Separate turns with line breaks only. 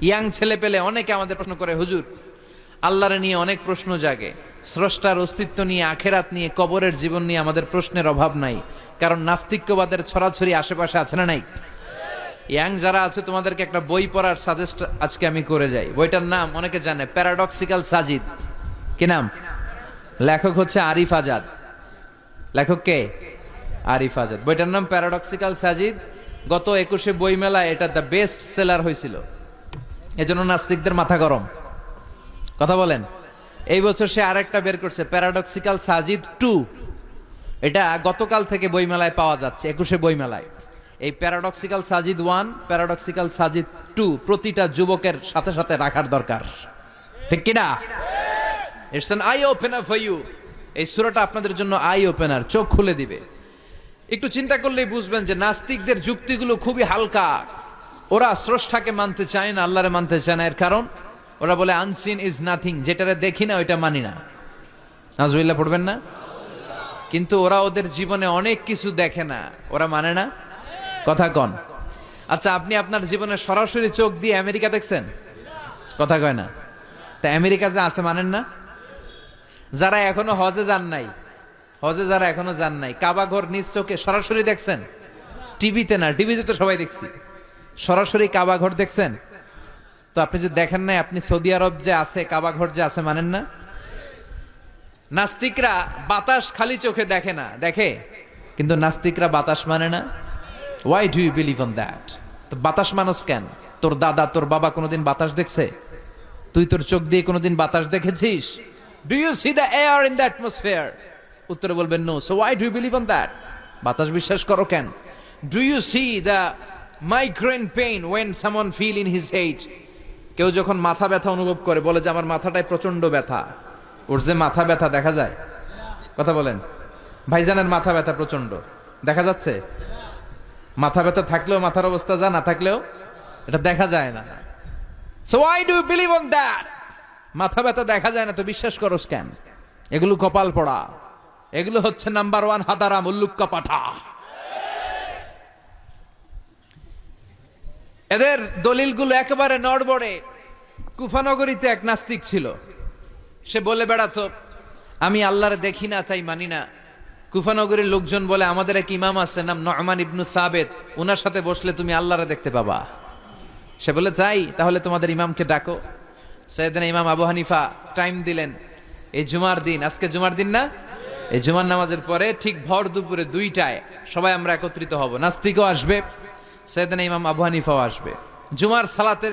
Young ছেলে পেলে অনেকে আমাদের প্রশ্ন করে, হুজুর আল্লাহরে নিয়ে অনেক প্রশ্ন জাগে, স্রষ্টার অস্তিত্ব নিয়ে, আখেরাত নিয়ে, কবরের জীবন নিয়ে আমাদের প্রশ্নের অভাব নাই, কারণ নাস্তিক্যবাদের ছড়াছড়ি আশেপাশে আছে না নাই? ইয়াং যারা আছে তোমাদেরকে একটা বই পড়ার সাজেস্ট আজকে আমি করে যাই। বইটার নাম অনেকে জানে, প্যারাডক্সিক্যাল সাজিদ। কি নাম? লেখক হচ্ছে আরিফ আজাদ। লেখক কে? আরিফ আজাদ। বইটার নাম প্যারাডক্সিক্যাল সাজিদ। গত 21শে বই মেলায় এটা দ্য বেস্ট সেলার হয়েছিল, এজন্য নাস্তিকদের মাথা গরম। কথা বলেন। এই বছর সে আরেকটা বের করছে, প্যারাডক্সিক্যাল সাজিদ 2। এটা গতকাল থেকে বই মেলায় পাওয়া যাচ্ছে, 21শে বই মেলায়। এই প্যারাডক্সিক্যাল সাজিদ 1, প্যারাডক্সিক্যাল সাজিদ 2 প্রতিটা যুবকের সাথে সাথে রাখার দরকার, ঠিক কিনা? It's an eye opener for you. এই সূরাটা আপনাদের জন্য আই ওপেনার, চোখ খুলে দিবে। একটু চিন্তা করলেই বুঝবেন যে নাস্তিকদের যুক্তিগুলো খুবই হালকা। ওরা স্রষ্টাকে মানতে চায় না, আল্লাহরে মানতে চায় না। এর কারণ ওরা বলে আনসিন ইজ নাথিং, যেটারে দেখি না ওইটা মানি না। নাউজুবিল্লাহ পড়বেন না? কিন্তু ওরা ওদের জীবনে অনেক কিছু দেখে না, ওরা মানে না। কথা কন। আচ্ছা, আপনি আপনার জীবনে সরাসরি চোখ দিয়ে আমেরিকা দেখছেন? কথা কয় না। তা আমেরিকা যে আছে মানেন না? যারা এখনো হজে যান নাই, হজে যারা এখনো যান নাই, কাবা ঘর নিজ চোখে সরাসরি দেখছেন? টিভিতে না, টিভিতে তো সবাই দেখছি, সরাসরি কাবা ঘর দেখছেন? তো আপনি যে দেখেন নাই, আপনি সৌদি আরব যে আছে, কাবা ঘর যে আছে মানেন না? নাস্তিকরা বাতাস খালি চোখে দেখে না, দেখে, কিন্তু নাস্তিকরা বাতাস মানে না। Why do you believe on that? তো বাতাস মানুষ কেন? তোর দাদা, তোর বাবা কোনোদিন বাতাস দেখছে? তুই তোর চোখ দিয়ে কোনোদিন বাতাস দেখেছিস? Do you see the air in the atmosphere? উত্তরে বলবেন no. So why do you believe on that? বাতাস বিশ্বাস করো কেন? Do you see the migraine pain when someone feel in his head? কেউ যখন মাথা ব্যথা অনুভব করে, বলে যে আমার মাথাটায় প্রচন্ড ব্যথা। ওর যে মাথা ব্যথা দেখা যায়? কথা বলেন। ভাইজানের মাথা ব্যথা প্রচন্ড দেখা যাচ্ছে? মাথা ব্যথা থাকলেও মাথার অবস্থা যা, না থাকলেও এটা দেখা যায় না। So why do you believe on that? মাথা ব্যথা দেখা যায় না তো বিশ্বাস করস কেন? এগুলো কপাল পড়া, এগুলো হচ্ছে নাম্বার 1 হাদারা মুল্লুক্কা পাঠা। এদের দলিলগুলো একেবারে নড়বড়ে। কুফানগরীতে এক নাস্তিক ছিল, সে বলে বেড়াতো আমি আল্লাহরে দেখি না তাই মানি না। কুফানগরীর লোকজন বলে আমাদের এক ইমাম আছে নাম নু'মান ইবনে সাবিত, ওনার সাথে বসলে তুমি আল্লাহরে দেখতে পাবা। সে বলে তাই, তাহলে তোমাদের ইমামকে ডাকো। সাইয়েদনা ইমাম আবু হানিফা টাইম দিলেন, এই জুমার দিন, আজকে জুমার দিন না, এই জুমার নামাজের পরে ঠিক ভর দুপুরে 2টায় সবাই আমরা একত্রিত হব। নাস্তিকও আসবে, সাইয়েদনা ইমাম আবু হানিফাও আসবে। জুমার সালাতের